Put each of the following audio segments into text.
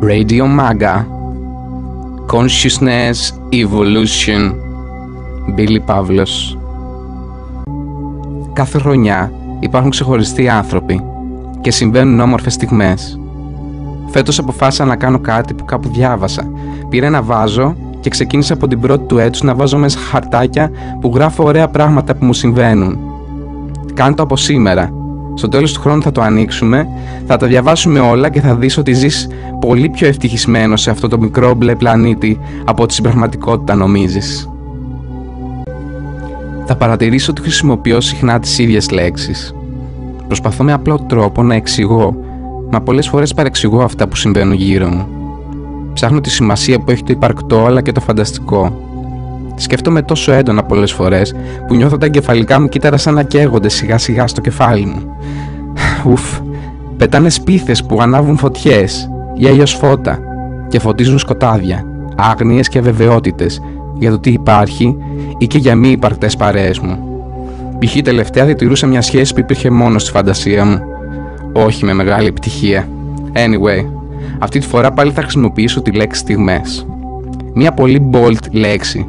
Radio Maga, Consciousness Evolution, Μπίλι Παύλος. Κάθε χρονιά υπάρχουν ξεχωριστοί άνθρωποι και συμβαίνουν όμορφες στιγμές. Φέτος αποφάσισα να κάνω κάτι που κάπου διάβασα. Πήρα ένα βάζο και ξεκίνησα από την πρώτη του έτους να βάζω μέσα χαρτάκια που γράφω ωραία πράγματα που μου συμβαίνουν. Κάνε το από σήμερα. Στο τέλος του χρόνου θα το ανοίξουμε, θα τα διαβάσουμε όλα και θα δεις ότι ζεις πολύ πιο ευτυχισμένος σε αυτό το μικρό μπλε πλανήτη από ό,τι στην πραγματικότητα νομίζεις. Θα παρατηρήσω ότι χρησιμοποιώ συχνά τις ίδιες λέξεις. Προσπαθώ με απλό τρόπο να εξηγώ, μα πολλές φορές παρεξηγώ αυτά που συμβαίνουν γύρω μου. Ψάχνω τη σημασία που έχει το υπαρκτό αλλά και το φανταστικό. Σκέφτομαι τόσο έντονα πολλές φορές που νιώθω τα εγκεφαλικά μου κύτταρα σαν να καίγονται σιγά σιγά στο κεφάλι μου. Ουφ, πετάνε σπίθες που ανάβουν φωτιές ή αλλιώς φώτα και φωτίζουν σκοτάδια, άγνοιες και αβεβαιότητες για το τι υπάρχει ή και για μη υπαρκτές παρέες μου. Π.χ. τελευταία διατηρούσα μια σχέση που υπήρχε μόνο στη φαντασία μου. Όχι με μεγάλη επιτυχία. Anyway, αυτή τη φορά πάλι θα χρησιμοποιήσω τη λέξη στιγμές. Μια πολύ bold λέξη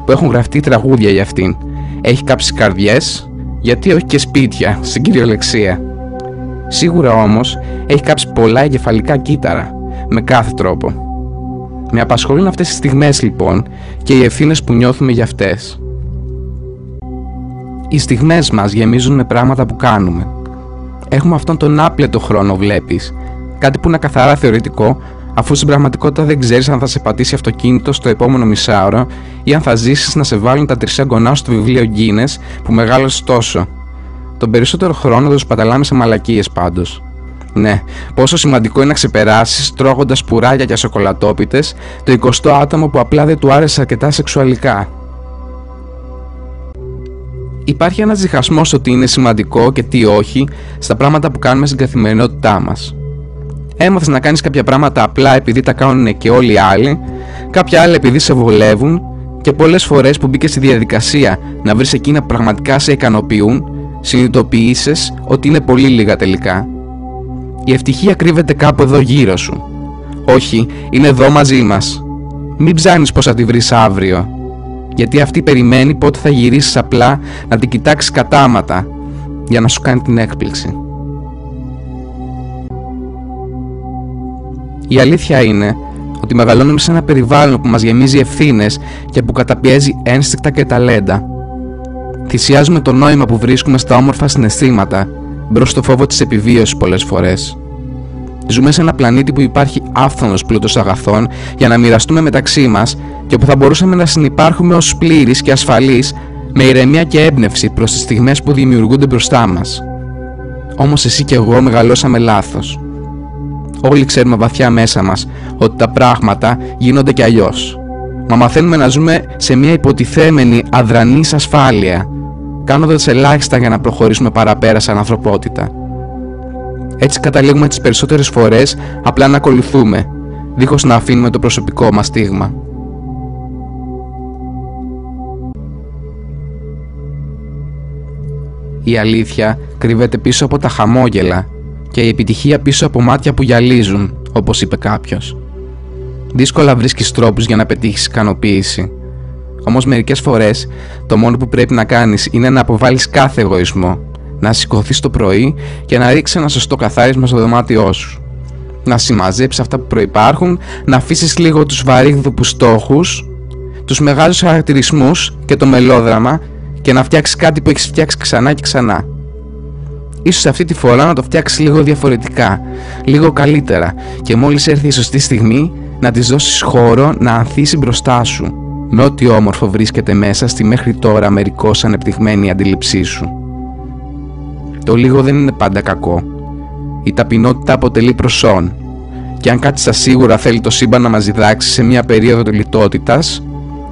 που έχουν γραφτεί τραγούδια για αυτήν. Έχει κάψει καρδιές, γιατί όχι και σπίτια στην κυριολεξία. Σίγουρα όμως έχει κάψει πολλά εγκεφαλικά κύτταρα με κάθε τρόπο. Με απασχολούν αυτές τις στιγμές λοιπόν και οι ευθύνες που νιώθουμε για αυτές. Οι στιγμές μας γεμίζουν με πράγματα που κάνουμε. Έχουμε αυτόν τον άπλετο χρόνο, βλέπεις. Κάτι που είναι καθαρά θεωρητικό, αφού στην πραγματικότητα δεν ξέρεις αν θα σε πατήσει αυτοκίνητο στο επόμενο μισάωρο ή αν θα ζήσεις να σε βάλουν τα τρισέγγονά σου στο βιβλίο Guinness που μεγάλωσες τόσο. Τον περισσότερο χρόνο το σπαταλάμε σε μαλακίες πάντως. Ναι, πόσο σημαντικό είναι να ξεπεράσεις τρώγοντας πουράκια και σοκολατόπιτες το 20ο άτομο που απλά δεν του άρεσε αρκετά σεξουαλικά. Υπάρχει ένας διχασμός ότι είναι σημαντικό και τι όχι στα πράγματα που κάνουμε στην καθημερινότητά μας. Έμαθες να κάνεις κάποια πράγματα απλά επειδή τα κάνουν και όλοι οι άλλοι, κάποια άλλα επειδή σε βολεύουν και πολλές φορές που μπήκες στη διαδικασία να βρεις εκείνα που πραγματικά σε ικανοποιούν, συνειδητοποιήσεις ότι είναι πολύ λίγα τελικά. Η ευτυχία κρύβεται κάπου εδώ γύρω σου. Όχι, είναι εδώ μαζί μας. Μην ψάχνεις πως θα τη βρεις αύριο, γιατί αυτή περιμένει πότε θα γυρίσεις απλά να την κοιτάξεις κατάματα για να σου κάνει την έκπληξη. Η αλήθεια είναι ότι μεγαλώνουμε σε ένα περιβάλλον που μας γεμίζει ευθύνες και που καταπιέζει ένστικτα και ταλέντα. Θυσιάζουμε το νόημα που βρίσκουμε στα όμορφα συναισθήματα μπρος στο φόβο της επιβίωσης πολλές φορές. Ζούμε σε ένα πλανήτη που υπάρχει άφθονος πλούτος αγαθών για να μοιραστούμε μεταξύ μας και που θα μπορούσαμε να συνυπάρχουμε ως πλήρεις και ασφαλείς με ηρεμία και έμπνευση προς τις στιγμές που δημιουργούνται μπροστά μας. Όμως εσύ και εγώ μεγαλώσαμε λάθος. Όλοι ξέρουμε βαθιά μέσα μας ότι τα πράγματα γίνονται κι αλλιώς. Μα μαθαίνουμε να ζούμε σε μια υποτιθέμενη αδρανής ασφάλεια, κάνοντας ελάχιστα για να προχωρήσουμε παραπέρα σαν ανθρωπότητα. Έτσι καταλήγουμε τις περισσότερες φορές απλά να ακολουθούμε, δίχως να αφήνουμε το προσωπικό μας στίγμα. Η αλήθεια κρύβεται πίσω από τα χαμόγελα και η επιτυχία πίσω από μάτια που γυαλίζουν, όπως είπε κάποιος. Δύσκολα βρίσκεις τρόπους για να πετύχεις ικανοποίηση. Όμως μερικές φορές το μόνο που πρέπει να κάνεις είναι να αποβάλεις κάθε εγωισμό, να σηκωθείς το πρωί και να ρίξεις ένα σωστό καθάρισμα στο δωμάτιό σου. Να συμμαζέψεις αυτά που προϋπάρχουν, να αφήσεις λίγο τους βαρύγδουπους στόχους, τους μεγάλους χαρακτηρισμούς και το μελόδραμα και να φτιάξεις κάτι που έχεις φτιάξει ξανά και ξανά. Ίσως αυτή τη φορά να το φτιάξεις λίγο διαφορετικά, λίγο καλύτερα και μόλις έρθει η σωστή στιγμή να της δώσεις χώρο να ανθίσει μπροστά σου με ό,τι όμορφο βρίσκεται μέσα στη μέχρι τώρα μερικώς ανεπτυγμένη αντίληψή σου. Το λίγο δεν είναι πάντα κακό. Η ταπεινότητα αποτελεί προσόν και αν κάτι στα σίγουρα θέλει το σύμπαν να μας διδάξει σε μια περίοδο λιτότητας,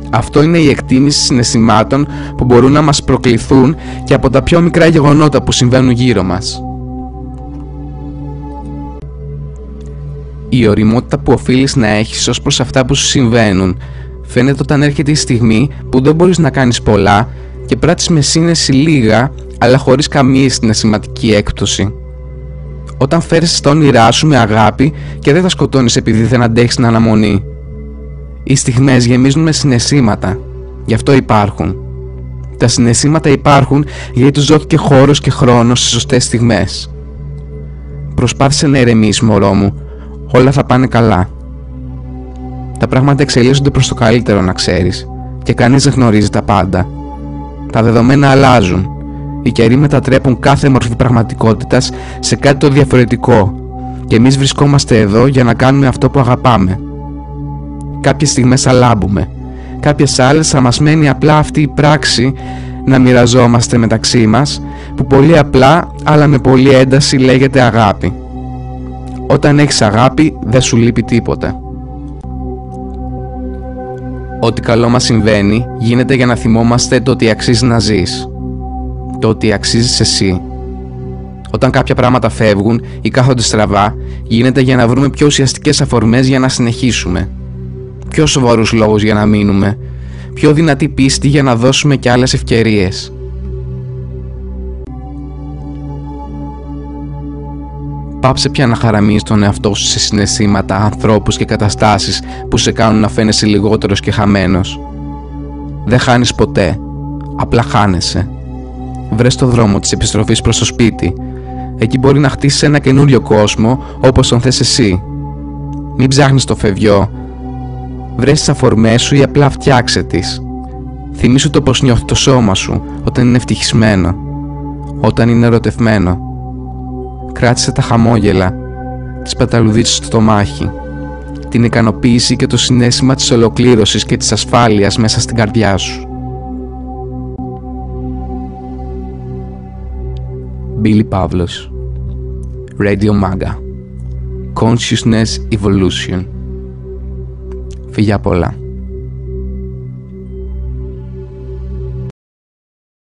αυτό είναι η εκτίμηση συναισθημάτων που μπορούν να μας προκληθούν και από τα πιο μικρά γεγονότα που συμβαίνουν γύρω μας. Η ωριμότητα που οφείλεις να έχεις ως προς αυτά που σου συμβαίνουν φαίνεται όταν έρχεται η στιγμή που δεν μπορείς να κάνεις πολλά και πράττεις με σύνεση λίγα αλλά χωρίς καμία συναισθηματική έκπτωση. Όταν φέρεσαι στα όνειρά σου με αγάπη και δεν τα σκοτώνεις επειδή δεν αντέχεις την αναμονή. Οι στιγμές γεμίζουν με συναισθήματα, γι' αυτό υπάρχουν. Τα συναισθήματα υπάρχουν γιατί τους δόθηκε χώρος και χρόνος στις σωστές στιγμές. Προσπάθησε να ηρεμήσεις, μωρό μου, όλα θα πάνε καλά. Τα πράγματα εξελίσσονται προς το καλύτερο, να ξέρεις, και κανείς δεν γνωρίζει τα πάντα. Τα δεδομένα αλλάζουν. Οι καιροί μετατρέπουν κάθε μορφή πραγματικότητας σε κάτι το διαφορετικό και εμείς βρισκόμαστε εδώ για να κάνουμε αυτό που αγαπάμε. Κάποιες στιγμές θα λάμπουμε, κάποιες άλλες θα μας μένει απλά αυτή η πράξη να μοιραζόμαστε μεταξύ μας, που πολύ απλά αλλά με πολλή ένταση λέγεται αγάπη. Όταν έχεις αγάπη δεν σου λείπει τίποτα. Ό,τι καλό μας συμβαίνει γίνεται για να θυμόμαστε το ότι αξίζει να ζεις, το ότι αξίζεις εσύ. Όταν κάποια πράγματα φεύγουν ή κάθονται στραβά, γίνεται για να βρούμε πιο ουσιαστικές αφορμές για να συνεχίσουμε, πιο σοβαρούς λόγους για να μείνουμε, πιο δυνατή πίστη για να δώσουμε και άλλες ευκαιρίες. Πάψε πια να χαραμίζεις τον εαυτό σου σε συναισθήματα, ανθρώπους και καταστάσεις που σε κάνουν να φαίνεσαι λιγότερος και χαμένος. Δεν χάνεις ποτέ, απλά χάνεσαι. Βρες το δρόμο της επιστροφής προς το σπίτι. Εκεί μπορεί να χτίσεις ένα καινούριο κόσμο όπως τον θες εσύ. Μην ψάχνεις το φευγιό. Βρες τις αφορμές σου ή απλά φτιάξε τις. Θυμήσου το πως νιώθει το σώμα σου όταν είναι ευτυχισμένο, όταν είναι ερωτευμένο. Κράτησε τα χαμόγελα, τις πεταλουδίτσες στο στομάχι, την ικανοποίηση και το συναίσθημα της ολοκλήρωσης και της ασφάλειας μέσα στην καρδιά σου. Μπίλι Παύλος, Radio Maga, Consciousness Evolution. Φιλιά πολλά.